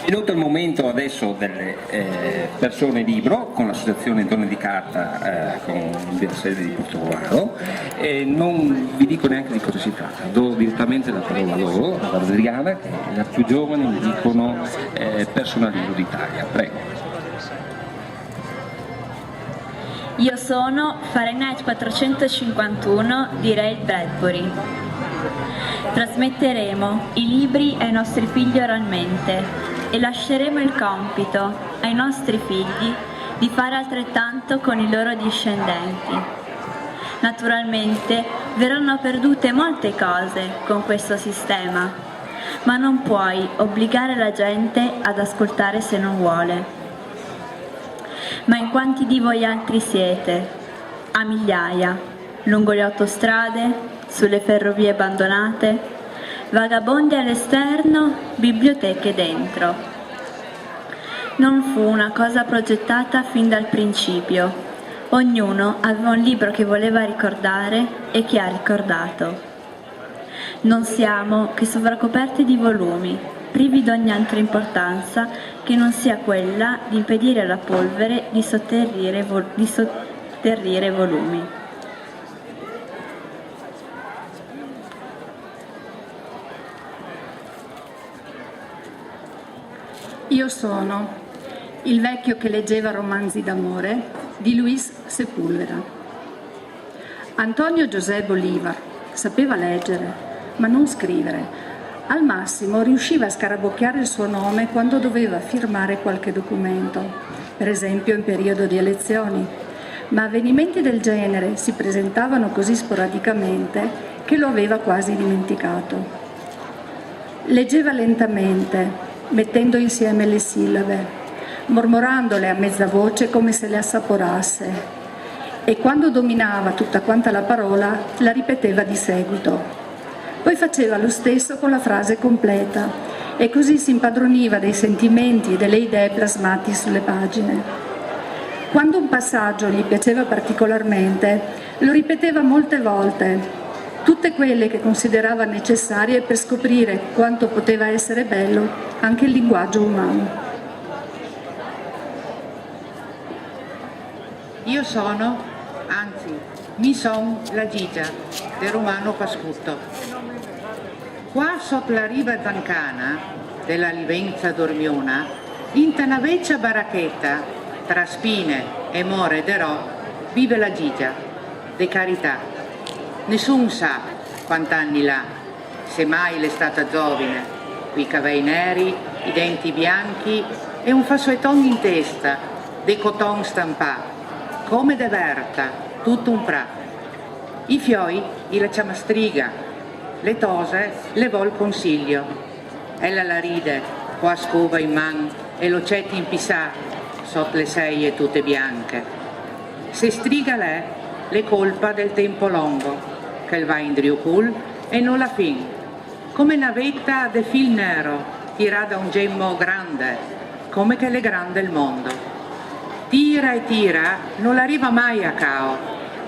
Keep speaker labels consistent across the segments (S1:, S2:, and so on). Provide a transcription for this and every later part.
S1: Venuto il momento adesso delle persone libro con l'associazione Donne di Carta con la sede di Portogruaro, non vi dico neanche di cosa si tratta, do direttamente la parola a loro, ad Adriana che è la più giovane, mi dicono persona libro d'Italia. Prego.
S2: Io sono Fahrenheit 451 di Ray Bradbury. Trasmetteremo i libri ai nostri figli oralmente e lasceremo il compito ai nostri figli di fare altrettanto con i loro discendenti. Naturalmente verranno perdute molte cose con questo sistema, ma non puoi obbligare la gente ad ascoltare se non vuole. Ma in quanti di voi altri siete? A migliaia, lungo le autostrade, sulle ferrovie abbandonate, vagabondi all'esterno, biblioteche dentro. Non fu una cosa progettata fin dal principio. Ognuno aveva un libro che voleva ricordare e che ha ricordato. Non siamo che sovraccoperti di volumi, privi di ogni altra importanza che non sia quella di impedire alla polvere di sotterrire volumi.
S3: Io sono il vecchio che leggeva romanzi d'amore di Luis Sepúlveda. Antonio José Bolívar sapeva leggere, ma non scrivere. Al massimo riusciva a scarabocchiare il suo nome quando doveva firmare qualche documento, per esempio in periodo di elezioni. Ma avvenimenti del genere si presentavano così sporadicamente che lo aveva quasi dimenticato. Leggeva lentamente, mettendo insieme le sillabe, mormorandole a mezza voce come se le assaporasse, e quando dominava tutta quanta la parola la ripeteva di seguito. Poi faceva lo stesso con la frase completa e così si impadroniva dei sentimenti e delle idee plasmati sulle pagine. Quando un passaggio gli piaceva particolarmente, lo ripeteva molte volte, tutte quelle che considerava necessarie per scoprire quanto poteva essere bello anche il linguaggio umano.
S4: Io sono, anzi, mi son la Gigia, del romano Pascutto. Qua sotto la riva zancana della Livenza dormiona, in una vecchia baracchetta, tra spine e more derò, vive la Gigia, de carità. Nessun sa quant'anni l'ha, se mai l'è stata giovine, coi capelli neri, i denti bianchi e un fazzoletton in testa, de coton stampà, come de verta, tutto un pra. I fioi i lasciama striga, le tose le vol consiglio. Ella la ride, qua scuva in man e lo cetti in pisà, sotto le seie tutte bianche. Se striga le colpa del tempo longo, che va in driucul e non la fin, come navetta de fil nero, tira da un gemmo grande, come che le grande il mondo. Tira e tira, non arriva mai a cao,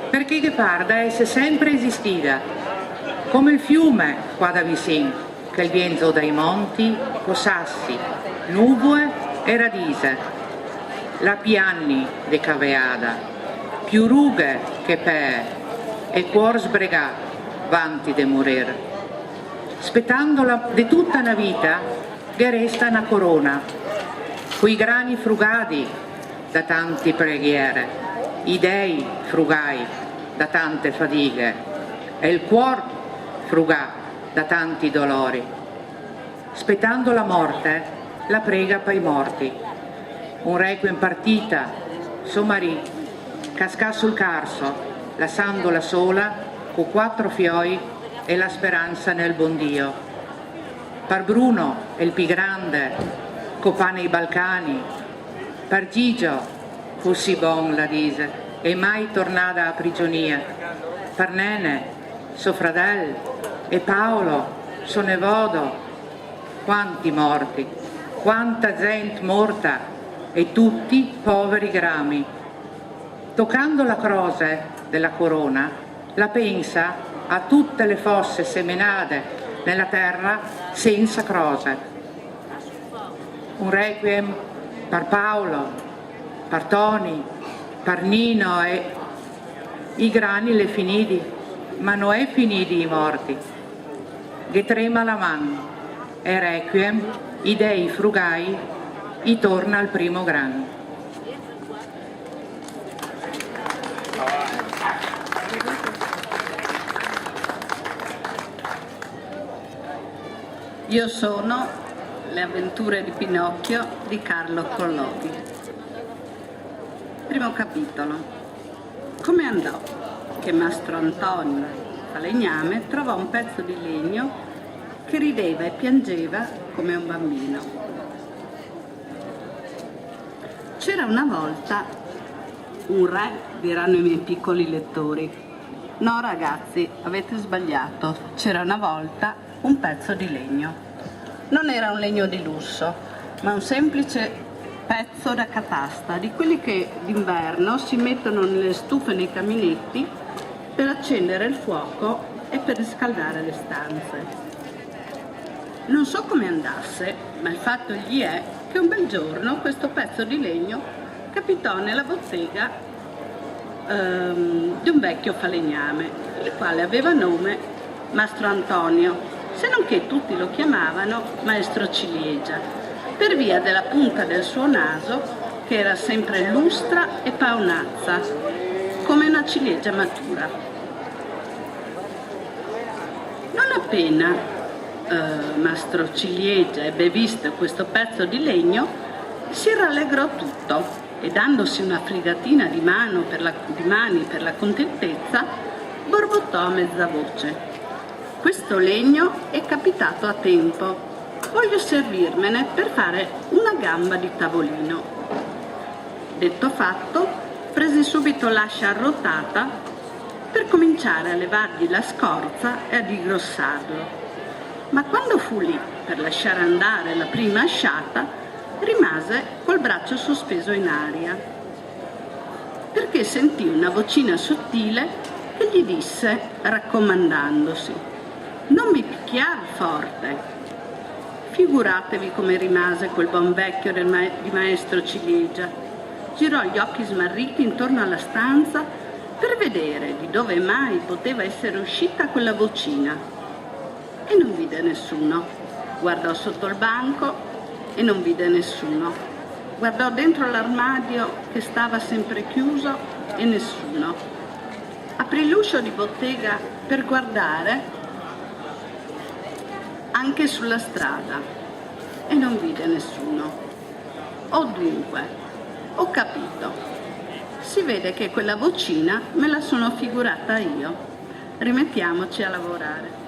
S4: perché che parda esse sempre esistida, come il fiume qua da vicin, che il viento dai monti, co sassi, nuvole e radise, la pianni de caveada, più rughe che pe, e cuor sbregà, vanti de morir. Spettandola de tutta una vita, che resta una corona, coi grani frugadi da tante preghiere, i dei frugai da tante fatiche, e il cuor frugà da tanti dolori. Spettando la morte, la prega per i morti. Un requiem partita, suo marì, cascà sul carso, lasciandola sola, con 4 fioi e la speranza nel buon Dio. Par Bruno, il più grande, copane i Balcani, par Gigio, fossi bon, la dise, e mai tornata a prigionia. Par Nene, suo fradel, e Paolo, suo nevodo, quanti morti, quanta gente morta, e tutti poveri grami. Toccando la croce della corona, la pensa a tutte le fosse seminate nella terra senza croce. un requiem per Paolo, per Toni, per Nino e i grani le finiti, ma non è finiti i morti. Che trema la mano e requiem, i dei frugai, i torna al primo grano.
S5: Io sono Le avventure di Pinocchio di Carlo Collodi. Primo capitolo. Come andò che Mastro Antonio, falegname, trovò un pezzo di legno che rideva e piangeva come un bambino. C'era una volta un re, diranno i miei piccoli lettori. No ragazzi, avete sbagliato. C'era una volta un pezzo di legno. Non era un legno di lusso, ma un semplice pezzo da catasta, di quelli che d'inverno si mettono nelle stufe nei caminetti per accendere il fuoco e per riscaldare le stanze. Non so come andasse, ma il fatto gli è che un bel giorno questo pezzo di legno capitò nella bottega di un vecchio falegname, il quale aveva nome Mastro Antonio, se non che tutti lo chiamavano Maestro Ciliegia, per via della punta del suo naso che era sempre lustra e paonazza, come una ciliegia matura. Non appena Mastro Ciliegia ebbe visto questo pezzo di legno, si rallegrò tutto e dandosi una fregatina di mani per la contentezza, borbottò a mezza voce: questo legno è capitato a tempo, voglio servirmene per fare una gamba di tavolino. Detto fatto, prese subito l'ascia arrotata per cominciare a levargli la scorza e a digrossarlo. Ma quando fu lì per lasciare andare la prima asciata, rimase col braccio sospeso in aria, perché sentì una vocina sottile che gli disse, raccomandandosi: non mi picchiar forte. Figuratevi come rimase quel buon vecchio di Maestro Ciliegia. Girò gli occhi smarriti intorno alla stanza per vedere di dove mai poteva essere uscita quella vocina. E non vide nessuno. Guardò sotto il banco e non vide nessuno. Guardò dentro l'armadio che stava sempre chiuso e nessuno. Aprì l'uscio di bottega per guardare anche sulla strada e non vide nessuno. O dunque, ho capito. Si vede che quella vocina me la sono figurata io. Rimettiamoci a lavorare.